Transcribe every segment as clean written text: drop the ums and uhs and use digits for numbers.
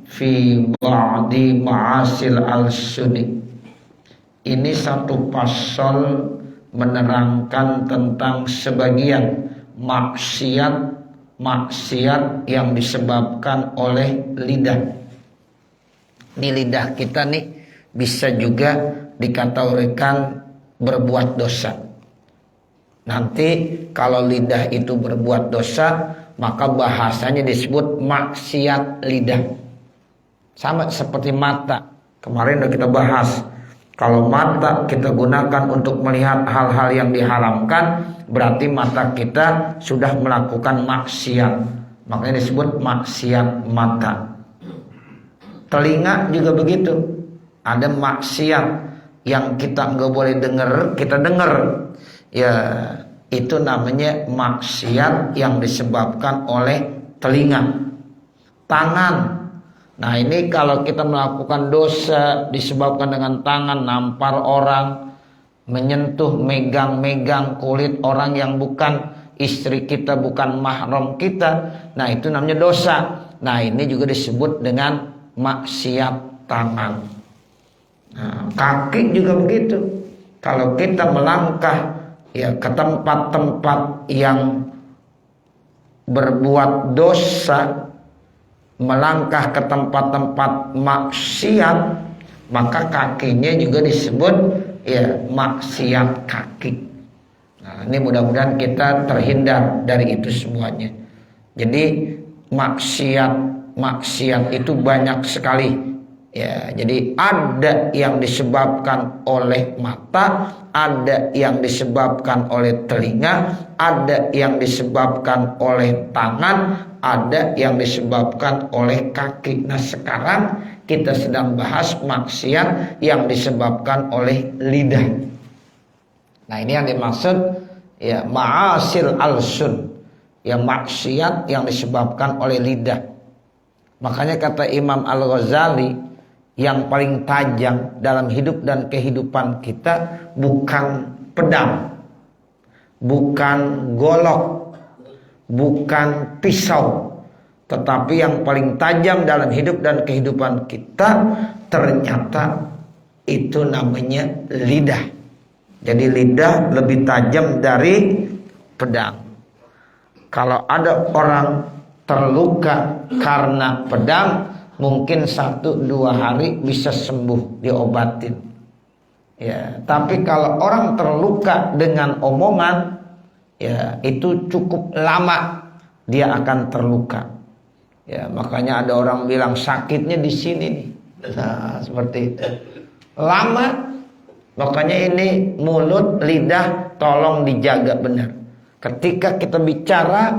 fi ba'di ma'asil al-sunni. Ini satu pasal menerangkan tentang sebagian maksiat yang disebabkan oleh lidah. Ini lidah kita nih bisa juga dikategorikan berbuat dosa. Nanti kalau lidah itu berbuat dosa, maka bahasanya disebut maksiat lidah. Sama seperti mata. Kemarin udah kita bahas. Kalau mata kita gunakan untuk melihat hal-hal yang diharamkan, berarti mata kita sudah melakukan maksiat. Makanya disebut maksiat mata. Telinga juga begitu. Ada maksiat yang kita nggak boleh dengar, kita dengar. Ya, itu namanya maksiat yang disebabkan oleh telinga. Tangan. Nah, ini kalau kita melakukan dosa disebabkan dengan tangan, nampar orang, menyentuh, megang kulit orang yang bukan istri kita, bukan mahram kita. Nah, itu namanya dosa. Nah, ini juga disebut dengan maksiat tangan. Nah, kaki juga begitu. Kalau kita melangkah ya ke tempat-tempat yang berbuat dosa, melangkah ke tempat-tempat maksiat, maka kakinya juga disebut ya maksiat kaki. Nah, ini mudah-mudahan kita terhindar dari itu semuanya. Jadi maksiat itu banyak sekali. Ya, jadi ada yang disebabkan oleh mata, ada yang disebabkan oleh telinga, ada yang disebabkan oleh tangan, ada yang disebabkan oleh kaki. Nah, sekarang kita sedang bahas maksiat yang disebabkan oleh lidah. Nah, ini yang dimaksud ya ma'asil al-sun, ya maksiat yang disebabkan oleh lidah. Makanya kata Imam Al-Ghazali, yang paling tajam dalam hidup dan kehidupan kita bukan pedang, bukan golok, bukan pisau, tetapi yang paling tajam dalam hidup dan kehidupan kita ternyata itu namanya lidah. Jadi lidah lebih tajam dari pedang. Kalau ada orang terluka karena pedang, mungkin 1-2 hari bisa sembuh, diobatin. Ya, tapi kalau orang terluka dengan omongan, ya itu cukup lama dia akan terluka. Ya, makanya ada orang bilang sakitnya di sini nih. Nah, seperti itu. Lama, makanya ini mulut, lidah tolong dijaga benar. Ketika kita bicara,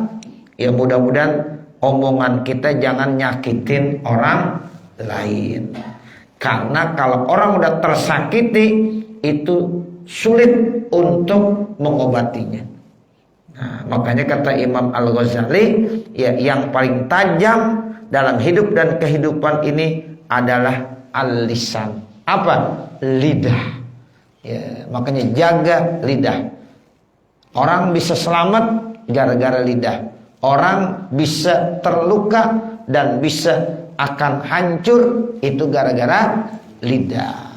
ya mudah-mudahan omongan kita jangan nyakitin orang lain. Karena kalau orang udah tersakiti, itu sulit untuk mengobatinya. Nah, makanya kata Imam Al-Ghazali, ya yang paling tajam dalam hidup dan kehidupan ini adalah al-lisan. Apa? Lidah. Ya, makanya jaga lidah. Orang bisa selamat gara-gara lidah. Orang bisa terluka dan bisa akan hancur itu gara-gara lidah.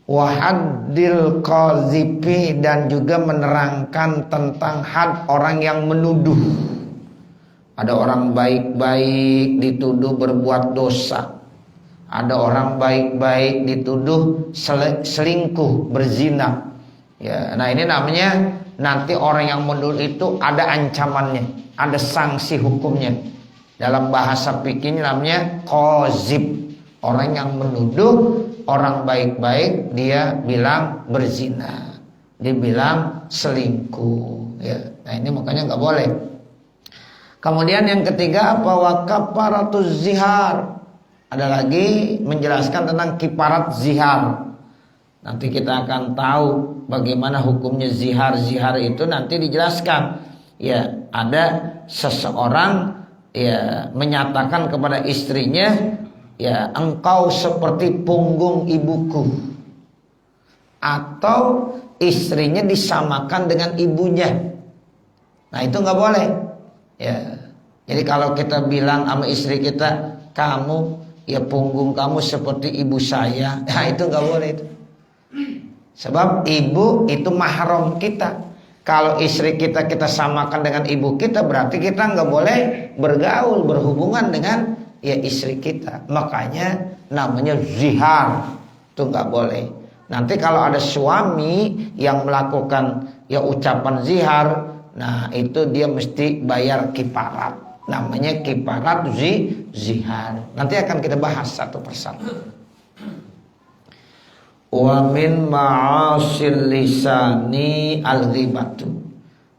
Wahaddil qazifi, dan juga menerangkan tentang had orang yang menuduh. Ada orang baik-baik dituduh berbuat dosa. Ada orang baik-baik dituduh selingkuh, berzina. Ya, nah ini namanya nanti orang yang menuduh itu ada ancamannya, ada sanksi hukumnya. Dalam bahasa fikih namanya qazib. Orang yang menuduh orang baik-baik, dia bilang berzina, dia bilang selingkuh. Ya, nah ini makanya nggak boleh. Kemudian yang ketiga apa? Wa kafaratuz zihar. Ada lagi menjelaskan tentang kifarat zihar. Nanti kita akan tahu bagaimana hukumnya zihar. Zihar itu nanti dijelaskan. Ya, ada seseorang ya menyatakan kepada istrinya, ya engkau seperti punggung ibuku. Atau istrinya disamakan dengan ibunya. Nah, itu nggak boleh. Ya, Jadi kalau kita bilang sama istri kita, kamu ya punggung kamu seperti ibu saya, nah itu nggak boleh itu. Sebab ibu itu mahram kita. Kalau istri kita samakan dengan ibu kita, berarti kita nggak boleh bergaul, berhubungan dengan ya istri kita. Makanya namanya zihar, itu nggak boleh. Nanti kalau ada suami yang melakukan ya ucapan zihar, nah itu dia mesti bayar kifarat. Namanya kifarat zihar. Nanti akan kita bahas satu persatu. Wa min ma'asil lisani al-ghibatu.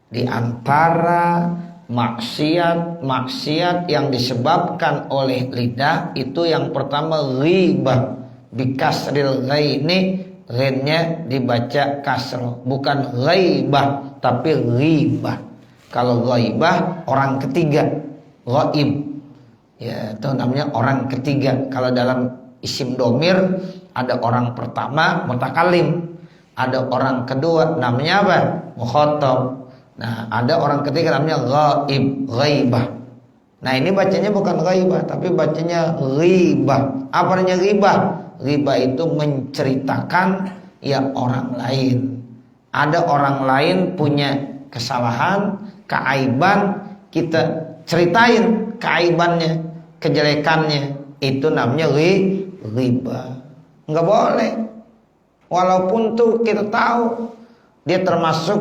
Di antara maksiat yang disebabkan oleh lidah itu yang pertama ghibah. Bikasril ghaini, ghainnya dibaca kasroh, bukan ghaibah tapi ghibah. Kalau ghaibah orang ketiga, ghaib ya itu namanya orang ketiga. Kalau dalam isim domir ada orang pertama mutakalim, ada orang kedua namanya apa? Mukhatab. Nah, ada orang ketiga namanya ghaib, ghaibah. Nah, ini bacanya bukan ghaibah tapi bacanya ghibah. Apa artinya ghibah? Ghibah itu menceritakan ya orang lain. Ada orang lain punya kesalahan, keaiban, kita ceritain keaibannya, kejelekannya, itu namanya ghibah. Enggak boleh. Walaupun tuh kita tahu dia termasuk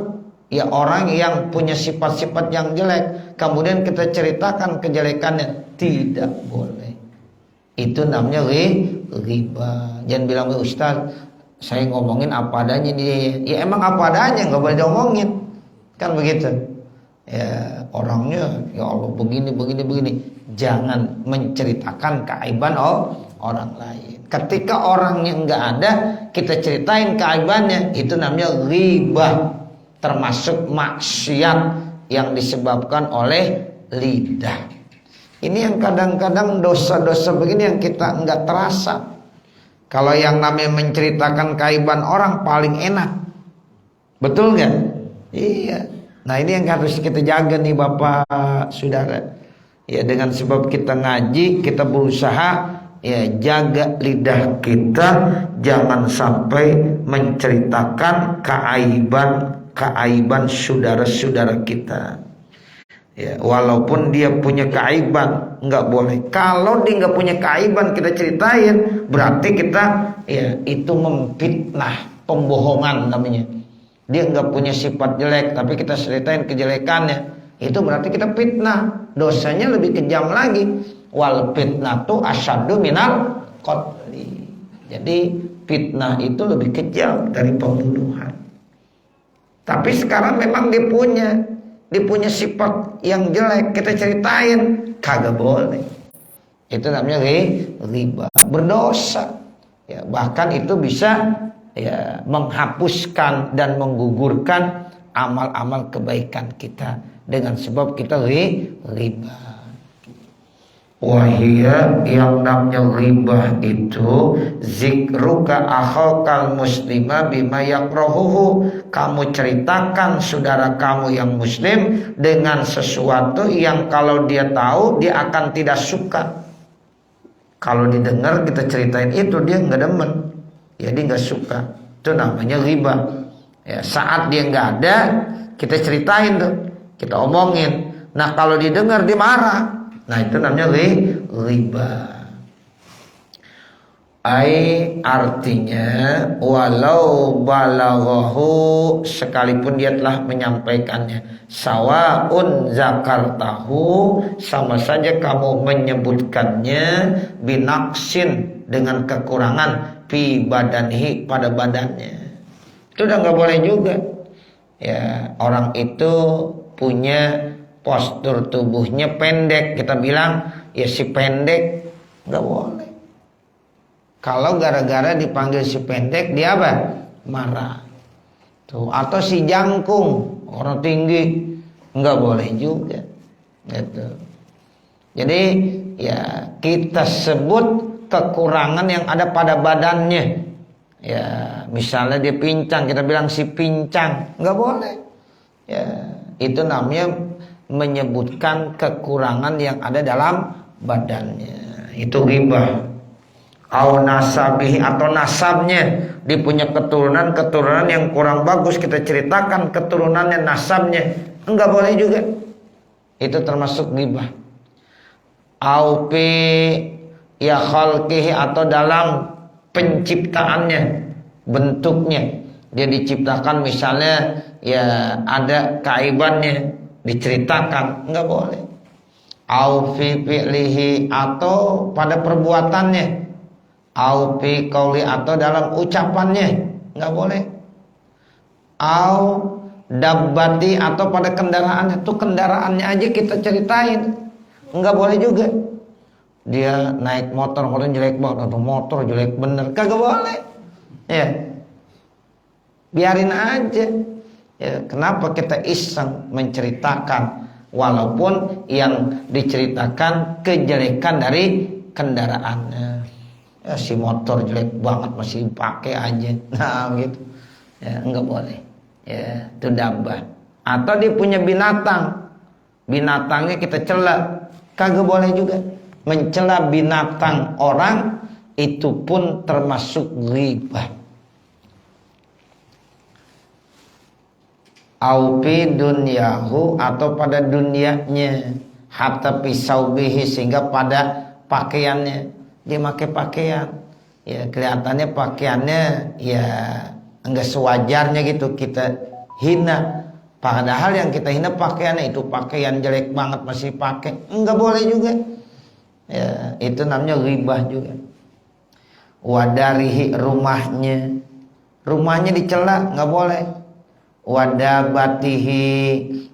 ya orang yang punya sifat-sifat yang jelek, kemudian kita ceritakan kejelekannya, tidak boleh. Itu namanya ghibah. Jangan bilang ke Ustaz, saya ngomongin apa adanya dia. Ya emang apa adanya, enggak boleh diomongin. Kan begitu. Ya orangnya ya Allah begini. Jangan menceritakan keaiban orang lain. Ketika orangnya enggak ada, kita ceritain keaibannya, itu namanya ghibah. Termasuk maksiat yang disebabkan oleh lidah. Ini yang kadang-kadang dosa-dosa begini yang kita enggak terasa. Kalau yang namanya menceritakan keaiban orang paling enak. Betul enggak? Iya. Nah ini yang harus kita jaga nih Bapak Saudara. Ya dengan sebab kita ngaji, kita berusaha ya jaga lidah kita jangan sampai menceritakan keaiban saudara-saudara kita. Ya, walaupun dia punya keaiban nggak boleh. Kalau dia nggak punya keaiban kita ceritain, berarti kita ya itu memfitnah, pembohongan namanya. Dia nggak punya sifat jelek, tapi kita ceritain kejelekannya, itu berarti kita fitnah. Dosanya lebih kejam lagi. Wal fitnatu asyaddu minal qatli. Jadi fitnah itu lebih kejam dari pembunuhan. Tapi sekarang memang dia punya sifat yang jelek, kita ceritain, kagak boleh. Itu namanya ghibah, berdosa. Ya, bahkan itu bisa ya menghapuskan dan menggugurkan amal-amal kebaikan kita dengan sebab kita ghibah. Wahia yang namanya ghibah itu zikruka akhakal muslima bima yakrahuhu. Kamu ceritakan saudara kamu yang muslim dengan sesuatu yang kalau dia tahu dia akan tidak suka. Kalau didengar kita ceritain itu dia nggak demen, ya dia nggak suka. Itu namanya ghibah. Ya, saat dia nggak ada kita ceritain tuh, kita omongin. Nah kalau didengar dia marah. Nah itu namanya ghibah. Artinya walau balaghahu, sekalipun dia telah menyampaikannya, sawaun zakartahu, sama saja kamu menyebutkannya, binaksin, dengan kekurangan, fi badanihi, pada badannya. Itu udah nggak boleh juga. Ya orang itu punya postur tubuhnya pendek, kita bilang ya si pendek, nggak boleh. Kalau gara-gara dipanggil si pendek dia apa? Marah. Tuh, atau si jangkung, orang tinggi, nggak boleh juga. Gitu. Jadi ya kita sebut kekurangan yang ada pada badannya. Ya misalnya dia pincang, kita bilang si pincang, nggak boleh. Ya itu namanya menyebutkan kekurangan yang ada dalam badannya. Itu ghibah. Au nasabihi, atau nasabnya, dia punya keturunan yang kurang bagus, kita ceritakan keturunannya, nasabnya, enggak boleh juga. Itu termasuk ghibah. Au fi ya khalqihi, atau dalam penciptaannya, bentuknya, dia diciptakan misalnya ya ada keaibannya diceritakan, enggak boleh. Au fi fi'lihi, atau pada perbuatannya, au fi qauli, atau dalam ucapannya, enggak boleh. Au dabbati, atau pada kendaraannya, tuh kendaraannya aja kita ceritain, enggak boleh juga. Dia naik motor, motornya jelek banget, atau motor jelek bener, kagak boleh. Ya, biarin aja. Ya, kenapa kita iseng menceritakan walaupun yang diceritakan kejelekan dari kendaraannya. Ya, si motor jelek banget masih pakai aja. Nah, gitu. Ya, enggak boleh. Ya, itu dabah. Atau dia punya binatang. Binatangnya kita cela, kagak boleh juga. Mencela binatang orang itu pun termasuk ghibah. Aupi dunyahu, atau pada dunianya, hatta pisaubihi, sehingga pada pakaiannya, dia pakai pakaian, ya kelihatannya pakaiannya ya enggak sewajarnya gitu, kita hina. Padahal yang kita hina pakaiannya, itu pakaian jelek banget masih pakai, enggak boleh juga. Ya, itu namanya ghibah juga. Wadarihi, rumahnya dicela, enggak boleh. Wadabatihi,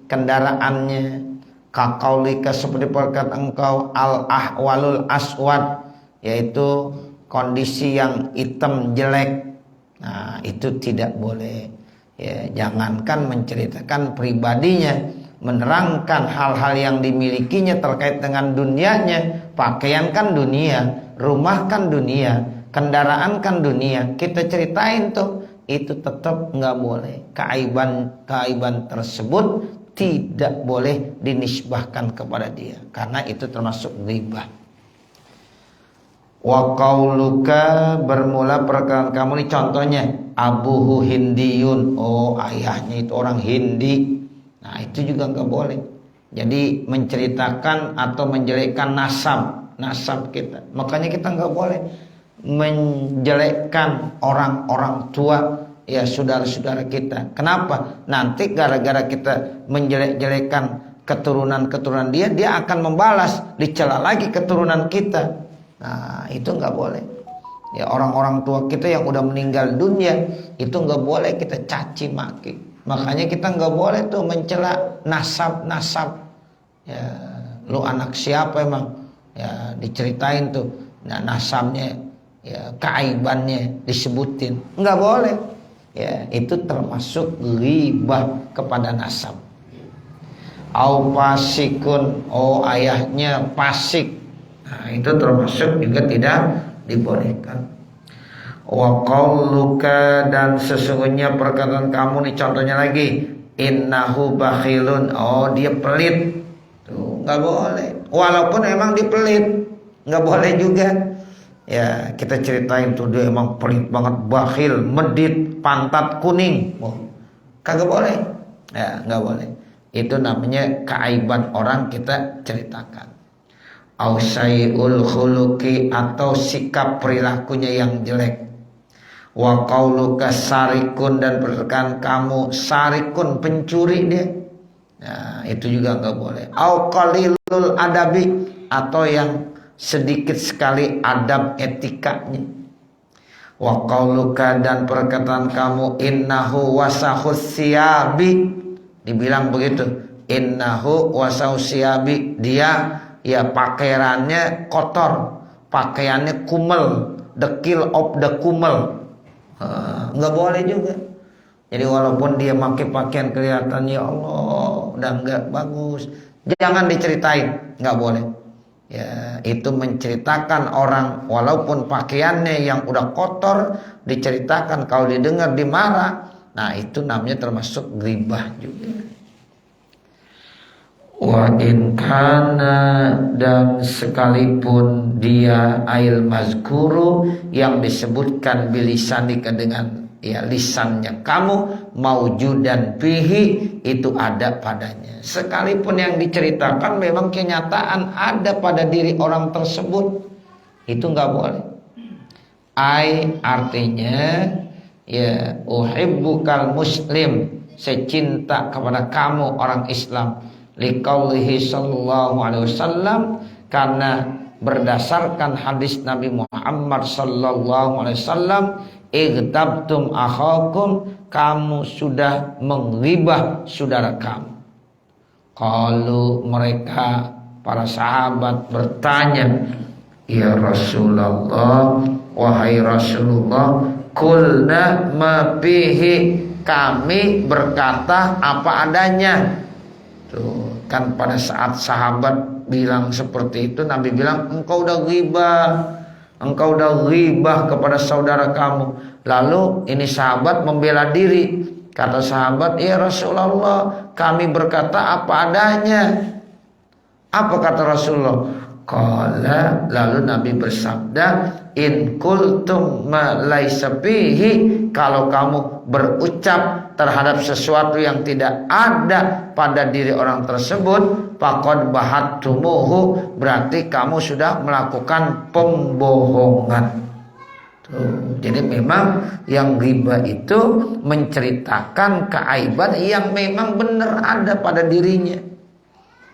kendaraannya, kakaulika, seperti perkataan engkau, al ahwalul aswad, yaitu kondisi yang hitam jelek. Nah, itu tidak boleh. Ya, jangankan menceritakan pribadinya, menerangkan hal-hal yang dimilikinya terkait dengan dunianya. Pakaian kan dunia, rumah kan dunia, kendaraan kan dunia, kita ceritain tuh, itu tetap nggak boleh. Keaiban tersebut tidak boleh dinisbahkan kepada dia, karena itu termasuk ghibah. Wa qauluka, bermula perkataan kamu, ini contohnya, abuhu hindiyun, oh ayahnya itu orang Hindi. Nah, itu juga nggak boleh. Jadi menceritakan atau menjelekkan nasab kita. Makanya kita nggak boleh menjelekkan orang-orang tua, ya saudara-saudara kita. Kenapa? Nanti gara-gara kita menjelek-jelekan keturunan dia akan membalas, dicela lagi keturunan kita. Nah, itu nggak boleh. Ya, orang-orang tua kita yang udah meninggal dunia itu nggak boleh kita caci maki. Makanya kita nggak boleh tuh mencela nasab. Ya, lu anak siapa emang? Ya, diceritain tuh. Nah, nasabnya, ya keaibannya disebutin, nggak boleh. Ya, itu termasuk ghibah kepada nasab. Au fasikun, oh ayahnya fasik. Nah, itu termasuk juga tidak dibolehkan. Wa qauluka, dan sesungguhnya perkataan kamu, nih contohnya lagi, innahu bakhilun, oh dia pelit. Tuh, nggak boleh. Walaupun emang dia pelit, nggak boleh juga. Ya, kita ceritain tuh dia emang pelit banget, bakhil, medit, pantat kuning. Oh, kagak boleh. Ya, nggak boleh. Itu namanya keaiban orang kita ceritakan. Ausaiul khuluqi, atau sikap perilakunya yang jelek. Wa qauluka sarikun, dan perkataan kamu sarikun, pencuri dia. Nah, itu juga nggak boleh. Au qalilul adabi, atau yang sedikit sekali adab etikanya. Wa qauluka, dan perkataan kamu innahu wasahus siyabi, dibilang begitu, innahu wasahus siyabi, dia ya pakaiannya kotor, pakaiannya kumel, dekil of the kumel. Nggak boleh juga. Jadi walaupun dia pakai pakaian kelihatan ya Allah udah nggak bagus, jangan diceritain, nggak boleh. Ya, itu menceritakan orang walaupun pakaiannya yang udah kotor diceritakan, kalau didengar dimarah. Nah, itu namanya termasuk ghibah juga. Wa in kana, dan sekalipun dia ail mazkuru yang disebutkan bilisanika dengan ya lisannya kamu, maujudan bihi, itu ada padanya. Sekalipun yang diceritakan memang kenyataan ada pada diri orang tersebut, itu nggak boleh. Artinya ya uhibbukal muslim, saya cinta kepada kamu orang Islam, liqaulihi sallallahu alaihi wasallam, karena berdasarkan hadis Nabi Muhammad sallallahu alaihi wasallam, igtabtum akhakum, kamu sudah menggibah saudara kamu. Kalau mereka para sahabat bertanya, ya Rasulullah, wahai Rasulullah, kulna ma bihi, kami berkata apa adanya. Tuh, kan pada saat sahabat bilang seperti itu, Nabi bilang, engkau udah ghibah kepada saudara kamu. Lalu ini sahabat membela diri, kata sahabat, ya Rasulullah, kami berkata apa adanya. Apa kata Rasulullah? Qala, lalu Nabi bersabda, in kultum ma laisa bihi, kalau kamu berucap terhadap sesuatu yang tidak ada pada diri orang tersebut, faqad bahattumuhu, berarti kamu sudah melakukan pembohongan. Tuh, jadi memang yang ghibah itu menceritakan keaiban yang memang benar ada pada dirinya.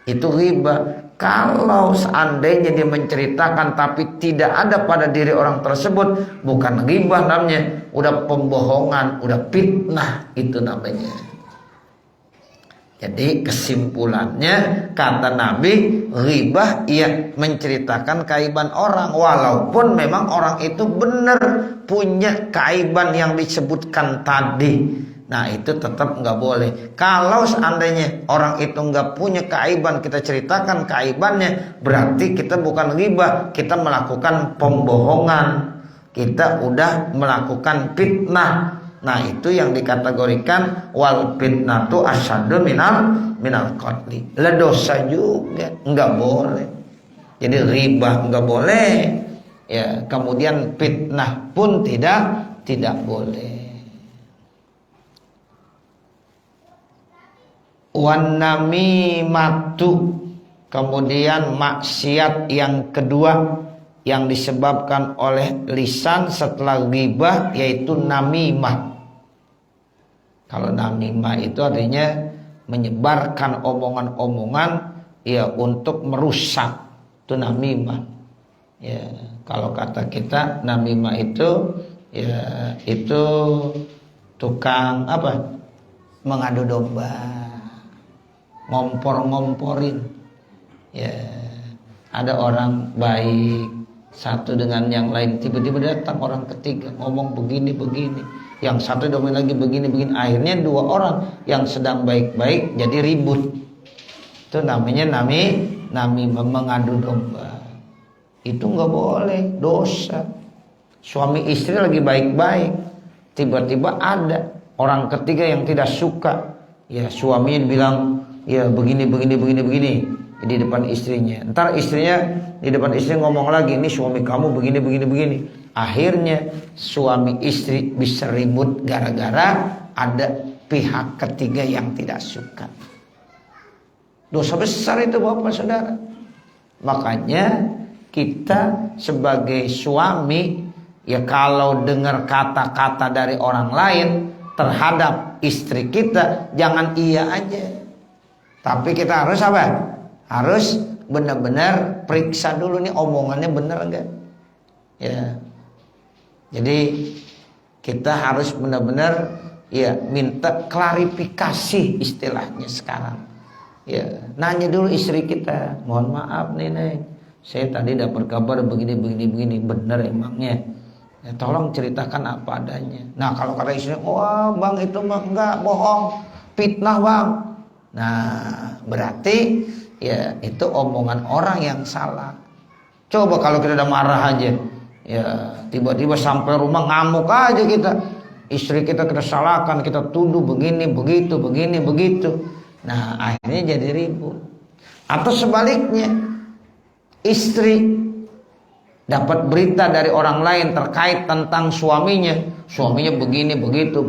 Itu ghibah. Kalau seandainya dia menceritakan tapi tidak ada pada diri orang tersebut, bukan ghibah namanya, udah pembohongan, udah fitnah itu namanya. Jadi kesimpulannya kata Nabi, ghibah ia menceritakan keaiban orang, walaupun memang orang itu benar punya keaiban yang disebutkan tadi. Nah itu tetap nggak boleh. Kalau seandainya orang itu nggak punya keaiban, kita ceritakan keaibannya, berarti kita bukan ghibah, kita melakukan pembohongan, kita udah melakukan fitnah. Nah itu yang dikategorikan wal fitnatu asyaddu minal qatli. Dosa juga nggak boleh. Jadi ghibah nggak boleh, ya kemudian fitnah pun tidak boleh. Wan namimatu, kemudian maksiat yang kedua yang disebabkan oleh lisan setelah ghibah, yaitu namimah. Kalau namimah itu artinya menyebarkan omongan-omongan ya untuk merusak, itu namimah. Ya, kalau kata kita namimah itu ya itu tukang apa? Mengadu domba, ngompor-ngomporin. Ya, ada orang baik satu dengan yang lain, tiba-tiba datang orang ketiga ngomong begini, yang satu domain lagi begini, akhirnya dua orang yang sedang baik-baik jadi ribut. Itu namanya nami mengadu domba. Itu nggak boleh, dosa. Suami istri lagi baik-baik, tiba-tiba ada orang ketiga yang tidak suka. Ya suaminya bilang, ya begini di depan istrinya. Ntar istrinya di depan istri ngomong lagi, ini suami kamu begini. Akhirnya suami istri bisa ribut gara-gara ada pihak ketiga yang tidak suka. Dosa besar itu Bapak Saudara. Makanya kita sebagai suami, ya kalau dengar kata-kata dari orang lain terhadap istri kita, jangan iya aja. Tapi kita harus apa? Harus benar-benar periksa dulu nih omongannya benar enggak. Ya. Jadi kita harus benar-benar ya minta klarifikasi istilahnya sekarang. Ya, nanya dulu istri kita, mohon maaf nih Neng, saya tadi dapat kabar begini, benar emangnya? Ya, tolong ceritakan apa adanya. Nah kalau kata istri, wah bang itu mah enggak, bohong, fitnah bang. Nah berarti ya itu omongan orang yang salah. Coba kalau kita udah marah aja, ya tiba-tiba sampai rumah ngamuk aja kita, istri kita salahkan, kita tuduh begini begitu. Nah akhirnya jadi ribut. Atau sebaliknya, istri dapat berita dari orang lain terkait tentang suaminya begini begitu,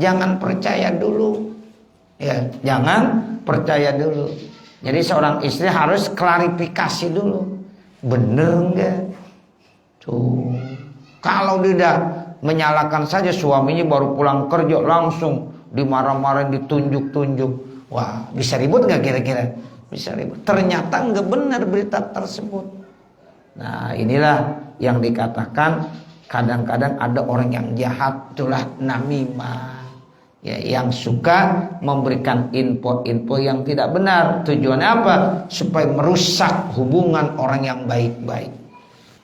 jangan percaya dulu. Ya, jangan percaya dulu. Jadi seorang istri harus klarifikasi dulu. Bener enggak? Tuh. Kalau tidak menyalahkan saja suaminya baru pulang kerja langsung dimarah-marahin, ditunjuk-tunjuk. Wah, bisa ribut enggak kira-kira? Bisa ribut. Ternyata enggak benar berita tersebut. Nah, inilah yang dikatakan kadang-kadang ada orang yang jahat, itulah namimah. Ya, yang suka memberikan info-info yang tidak benar. Tujuannya apa? Supaya merusak hubungan orang yang baik-baik.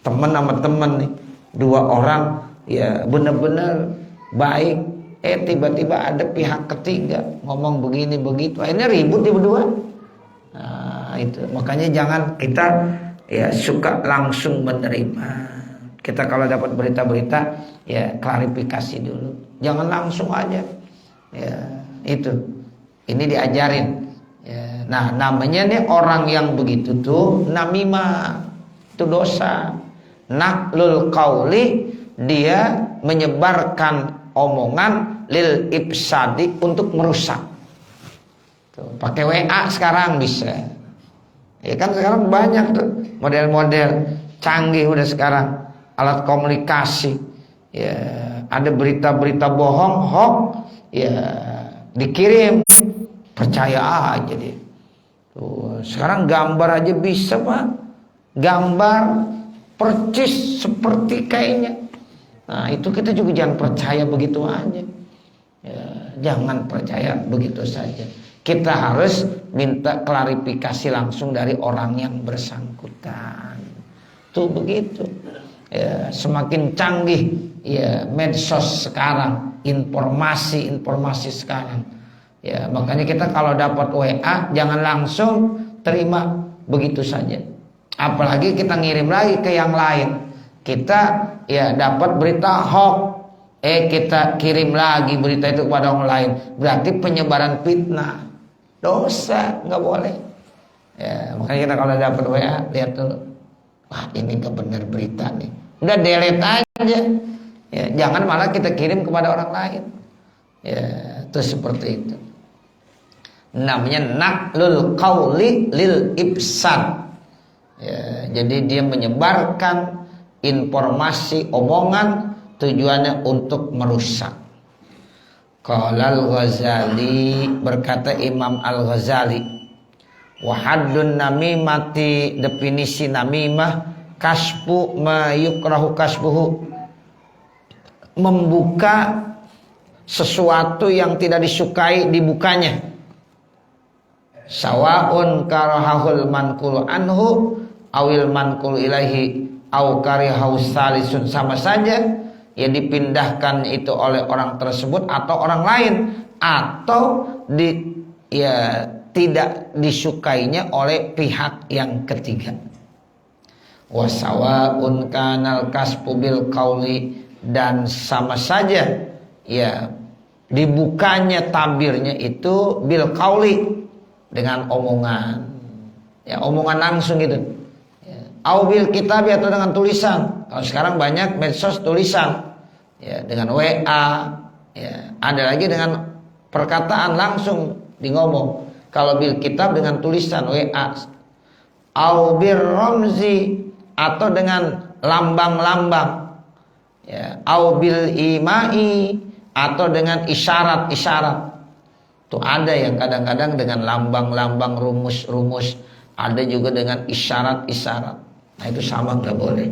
Teman sama teman nih, dua orang ya benar-benar baik, tiba-tiba ada pihak ketiga ngomong begini begitu, akhirnya ribut dia berdua. Nah, itu makanya jangan kita ya suka langsung menerima. Kita kalau dapat berita-berita ya klarifikasi dulu. Jangan langsung aja. Ya, itu. Ini diajarin. Ya, nah, namanya nih orang yang begitu tuh namimah. Itu dosa. Naqlul qauli, dia menyebarkan omongan lil ifsadi, untuk merusak. Tuh, pakai WA sekarang bisa. Ya kan sekarang banyak tuh model-model canggih udah sekarang, alat komunikasi. Ya, ada berita-berita bohong, hoax, ya dikirim, percaya aja deh. Tuh, sekarang gambar aja bisa, Pak. Gambar percis seperti kayaknya. Nah, itu kita juga jangan percaya begitu aja. Ya, jangan percaya begitu saja. Kita harus minta klarifikasi langsung dari orang yang bersangkutan. Tuh begitu. Ya, semakin canggih ya medsos sekarang, informasi sekarang. Ya, makanya kita kalau dapat WA jangan langsung terima begitu saja. Apalagi kita ngirim lagi ke yang lain. Kita ya dapat berita hoax, kita kirim lagi berita itu kepada orang lain. Berarti penyebaran fitnah. Dosa, nggak boleh. Ya, makanya kita kalau dapat WA lihat dulu. Wah, ini nggak benar berita nih. Udah delete aja. Ya, jangan malah kita kirim kepada orang lain. Ya, itu seperti itu. Namanya naqlul qauli lil ifsad. Ya, jadi dia menyebarkan informasi, omongan, tujuannya untuk merusak. Qala Al-Ghazali, berkata Imam Al-Ghazali, wa haddun namimati, definisi namimah, kasbu ma yukrahu kasbuhu, membuka sesuatu yang tidak disukai dibukanya. Sawaun karahahul manqul anhu awil manqul ilahi au karihahu salisun, sama saja ya dipindahkan itu oleh orang tersebut atau orang lain, atau tidak disukainya oleh pihak yang ketiga. Wasawaun kanal kasbu bil qauli, dan sama saja ya dibukanya tabirnya itu bil qauli, dengan omongan, ya omongan langsung gitu. Au bil kitab, atau dengan tulisan. Kalau sekarang banyak medsos tulisan, ya dengan WA, ya ada lagi dengan perkataan langsung di ngomong. Kalau bil kitab dengan tulisan WA. Au bir ramzi, atau dengan lambang-lambang. Ya, au bil imai, atau dengan isyarat-isyarat. Tuh ada yang kadang-kadang dengan lambang-lambang, rumus-rumus, ada juga dengan isyarat-isyarat. Nah, itu sama, nggak boleh.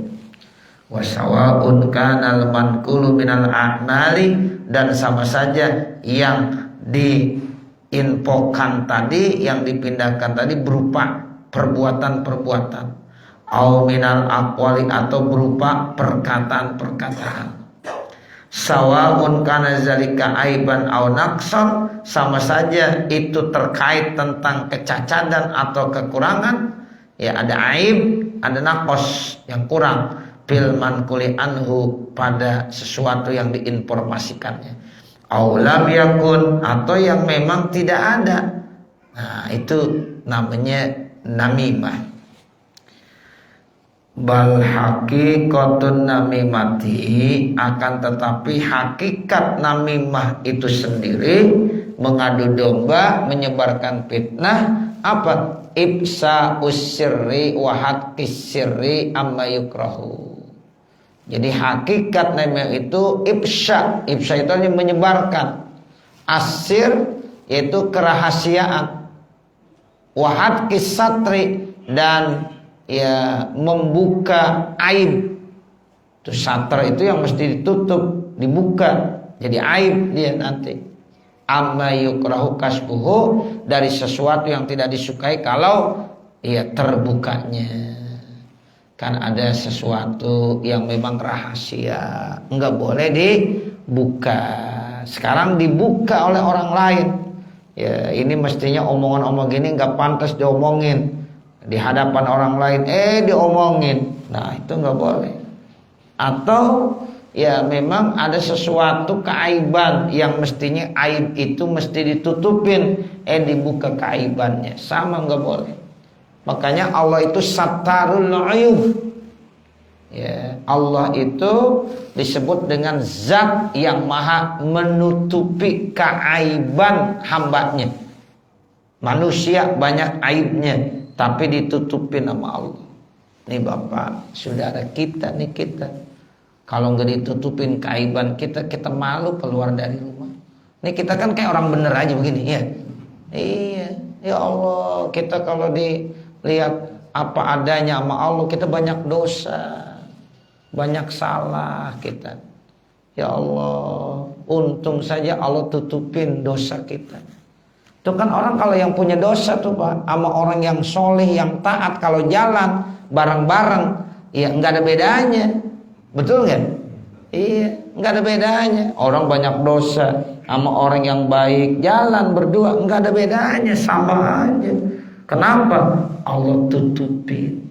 Wasawaun kanal manqulu minal a'mali, dan sama saja yang diinfokan tadi, yang dipindahkan tadi berupa perbuatan-perbuatan, au minal aqwali, atau berupa perkataan-perkataan. Sawaun kana zalika aiban au naqsan, sama saja itu terkait tentang kecacatan atau kekurangan. Ya, ada aib, ada naqos, yang kurang, bil manquli anhu, pada sesuatu yang diinformasikannya. Au lam yakun, atau yang memang tidak ada. Nah, itu namanya namimah. Bal haqiqatun namimati, akan tetapi hakikat namimah itu sendiri mengadu domba, menyebarkan fitnah. Apa? Ibsa usirri wa haqqis sirri amma yukrahu. Jadi hakikat namimah itu ibsa. Ibsa itu artinya menyebarkan. Asir yaitu kerahasiaan. Wa haqqis satri, dan ya membuka aib. Itu satar itu yang mesti ditutup, dibuka, jadi aib dia nanti. Amma yukrahu kasbuhu, dari sesuatu yang tidak disukai kalau ya terbukanya. Kan ada sesuatu yang memang rahasia, enggak boleh dibuka. Sekarang dibuka oleh orang lain. Ya, ini mestinya omongan-omongan gini enggak pantas diomongin di hadapan orang lain, diomongin. Nah, itu enggak boleh. Atau ya memang ada sesuatu keaiban yang mestinya aib itu mesti ditutupin, dibuka keaibannya, sama enggak boleh. Makanya Allah itu satarul uyub. Ya, Allah itu disebut dengan zat yang maha menutupi keaiban hambanya. Manusia banyak aibnya, tapi ditutupin sama Allah. Nih Bapak, saudara kita nih, kita kalau nggak ditutupin keaiban kita, kita malu keluar dari rumah. Nih kita kan kayak orang bener aja begini, ya. Iya, ya Allah, kita kalau dilihat apa adanya sama Allah, kita banyak dosa, banyak salah kita. Ya Allah, untung saja Allah tutupin dosa kita. Itu kan orang kalau yang punya dosa tuh Pak, sama orang yang soleh, yang taat, kalau jalan bareng-bareng, ya nggak ada bedanya. Betul nggak? Iya, nggak ada bedanya. Orang banyak dosa sama orang yang baik jalan berdua, nggak ada bedanya, sama aja. Kenapa? Allah tutupin.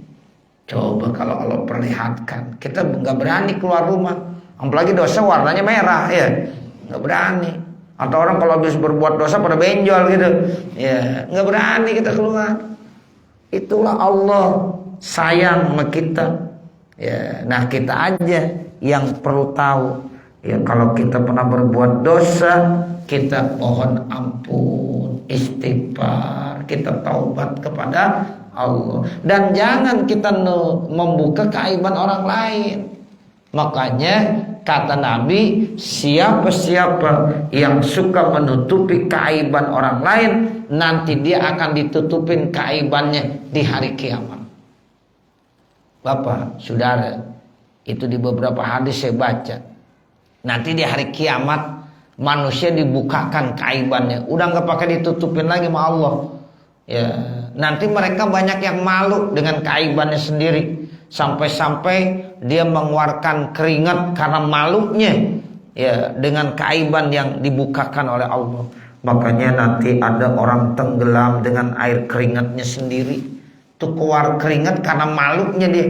Coba kalau Allah perlihatkan, kita nggak berani keluar rumah. Apalagi dosa warnanya merah, ya nggak berani. Atau orang kalau habis berbuat dosa pada benjol gitu, ya nggak berani kita keluar. Itulah Allah sayang sama kita. Ya, nah kita aja yang perlu tahu. Ya, kalau kita pernah berbuat dosa, kita mohon ampun, istighfar, kita taubat kepada Allah. Dan jangan kita membuka keaiban orang lain. Makanya kata Nabi, siapa-siapa yang suka menutupi keaiban orang lain, nanti dia akan ditutupin keaibannya di hari kiamat. Bapak, saudara, itu di beberapa hadis saya baca. Nanti di hari kiamat manusia dibukakan keaibannya, udah nggak pakai ditutupin lagi sama Allah. Ya, nanti mereka banyak yang malu dengan keaibannya sendiri, sampai-sampai dia mengeluarkan keringat karena malunya, ya, dengan keaiban yang dibukakan oleh Allah. Makanya nanti ada orang tenggelam dengan air keringatnya sendiri. Itu keluar keringat karena malunya dia.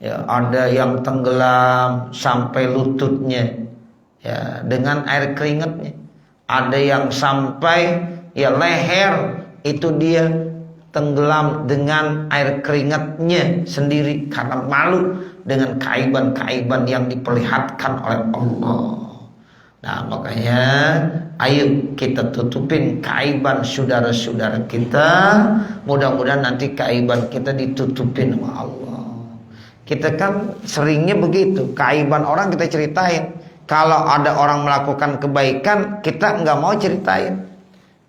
Ya, ada yang tenggelam sampai lututnya, ya, dengan air keringatnya. Ada yang sampai ya leher itu dia tenggelam dengan air keringatnya sendiri karena malu dengan keaiban-keaiban yang diperlihatkan oleh Allah. Nah, makanya ayo kita tutupin keaiban saudara-saudara kita. Mudah-mudahan nanti keaiban kita ditutupin sama Allah. Kita kan seringnya begitu, keaiban orang kita ceritain. Kalau ada orang melakukan kebaikan, kita nggak mau ceritain.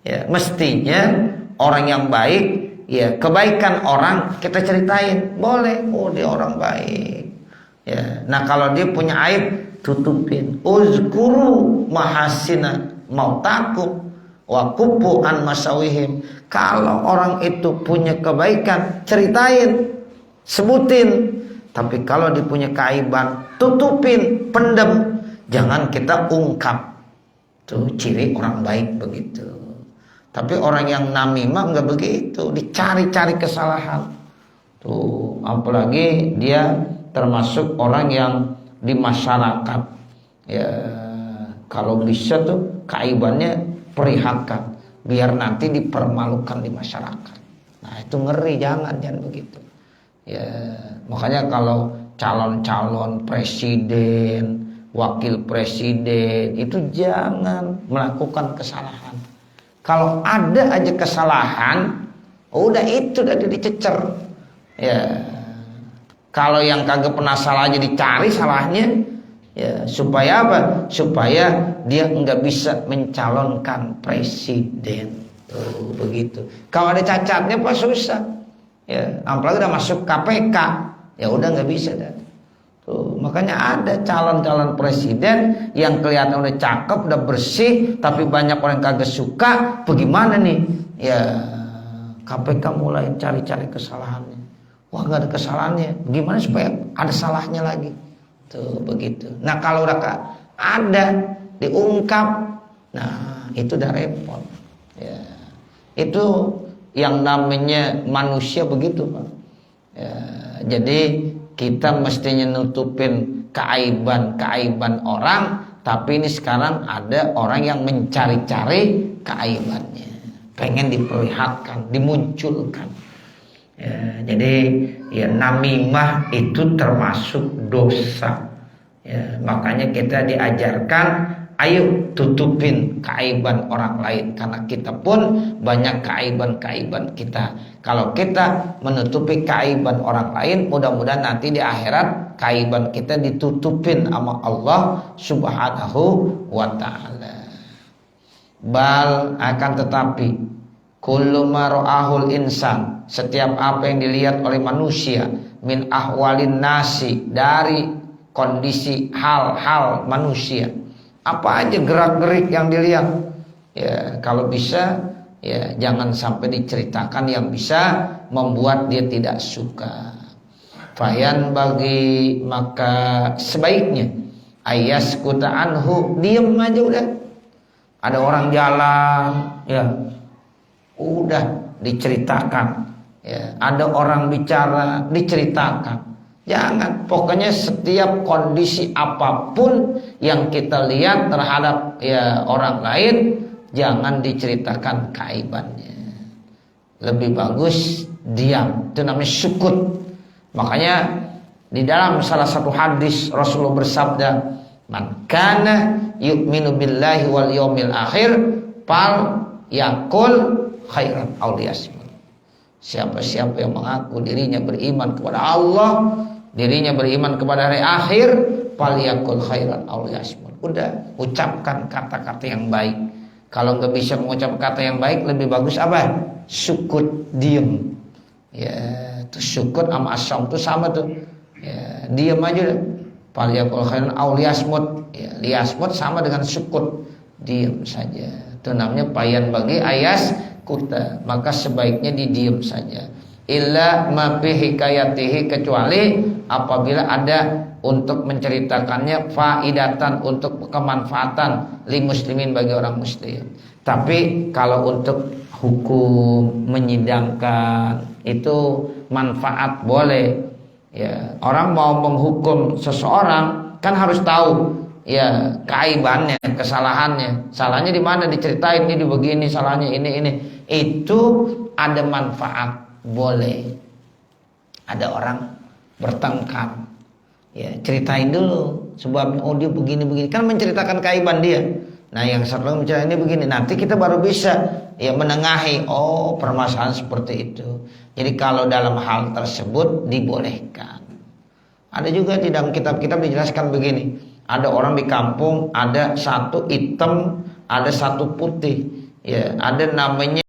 Ya, mestinya orang yang baik, ya, kebaikan orang kita ceritain, boleh. Oh, dia orang baik. Ya, nah kalau dia punya aib, tutupin. Uzkuru mahasina mautakum wa kupu an masawihim. Kalau orang itu punya kebaikan, ceritain, sebutin. Tapi kalau dia punya keaiban, tutupin, pendem. Jangan kita ungkap. Tuh ciri orang baik begitu. Tapi orang yang namimah enggak begitu, dicari-cari kesalahan. Tuh, apalagi dia termasuk orang yang di masyarakat. Ya, kalau bisa tuh keaibannya perlihatkan, biar nanti dipermalukan di masyarakat. Nah itu ngeri, jangan begitu. Ya makanya kalau calon-calon presiden, wakil presiden itu jangan melakukan kesalahan. Kalau ada aja kesalahan, udah itu udah dicecer. Ya kalau yang kagak pernah salah aja dicari salahnya, ya supaya apa? Supaya dia nggak bisa mencalonkan presiden. Tuh begitu. Kalau ada cacatnya pas susah. Ya, apalagi udah masuk KPK, ya udah nggak bisa dah. Tuh, makanya ada calon-calon presiden yang kelihatan udah cakep, udah bersih, tapi banyak orang kagak suka. Bagaimana nih? Ya KPK mulai cari-cari kesalahannya. Wah nggak ada kesalahannya. Gimana supaya ada salahnya lagi? Tuh begitu. Nah kalau udah ada diungkap, nah itu udah repot. Ya, itu yang namanya manusia begitu Pak. Ya, jadi kita mestinya nutupin keaiban orang, tapi ini sekarang ada orang yang mencari-cari keaibannya, pengen diperlihatkan, dimunculkan. Ya, jadi ya namimah itu termasuk dosa. Ya, makanya kita diajarkan, ayo tutupin keaiban orang lain, karena kita pun banyak keaiban-keaiban kita. Kalau kita menutupi keaiban orang lain, mudah-mudahan nanti di akhirat keaiban kita ditutupin sama Allah Subhanahu wa ta'ala. Bal akan tetapi kullu ma ra'ahul insan, setiap apa yang dilihat oleh manusia, min ahwalin nasi, dari kondisi hal-hal manusia, apa aja gerak-gerik yang dilihat, ya kalau bisa ya jangan sampai diceritakan yang bisa membuat dia tidak suka. Fayan bagi, maka sebaiknya ayas kuta anhu, diem aja udah. Ada orang jalan, ya udah diceritakan. Ya, ada orang bicara, diceritakan. Jangan, pokoknya setiap kondisi apapun yang kita lihat terhadap ya orang lain, jangan diceritakan keaibannya. Lebih bagus diam, itu namanya sukut. Makanya di dalam salah satu hadis Rasulullah bersabda, man kana yu'minu billahi wal yawmil akhir fal yakul khairan aw liyasmut. Siapa-siapa yang mengaku dirinya beriman kepada Allah, dirinya beriman kepada hari akhir, falyakul khairan aw liyasmut. Udah, ucapkan kata-kata yang baik. Kalau nggak bisa mengucap kata yang baik, lebih bagus apa? Sukut, diem. Ya, itu sukut sama asyam itu sama tuh. Ya, diem aja udah. Falyakul khairan aw liyasmut. Ya, liyasmut sama dengan sukut, diem saja. Itu namanya payan bagi ayas kuta, maka sebaiknya didiam saja. Illa ma fi hikayatihi, kecuali apabila ada untuk menceritakannya faidatan, untuk kemanfaatan li muslimin, bagi orang muslim. Tapi kalau untuk hukum menyidangkan itu manfaat boleh. Ya, orang mau menghukum seseorang kan harus tahu ya keaibannya, kesalahannya, salahnya di mana, diceritain ini begini, salahnya ini. Itu ada manfaat, boleh. Ada orang bertengkar, ya ceritain dulu sebabnya, oh dia begini, kan menceritakan keaiban dia. Nah yang satu menceritakan ini begini, nanti kita baru bisa ya menengahi, oh permasalahan seperti itu. Jadi kalau dalam hal tersebut dibolehkan. Ada juga di dalam kitab-kitab dijelaskan begini, ada orang di kampung, ada satu hitam, ada satu putih, ya ada namanya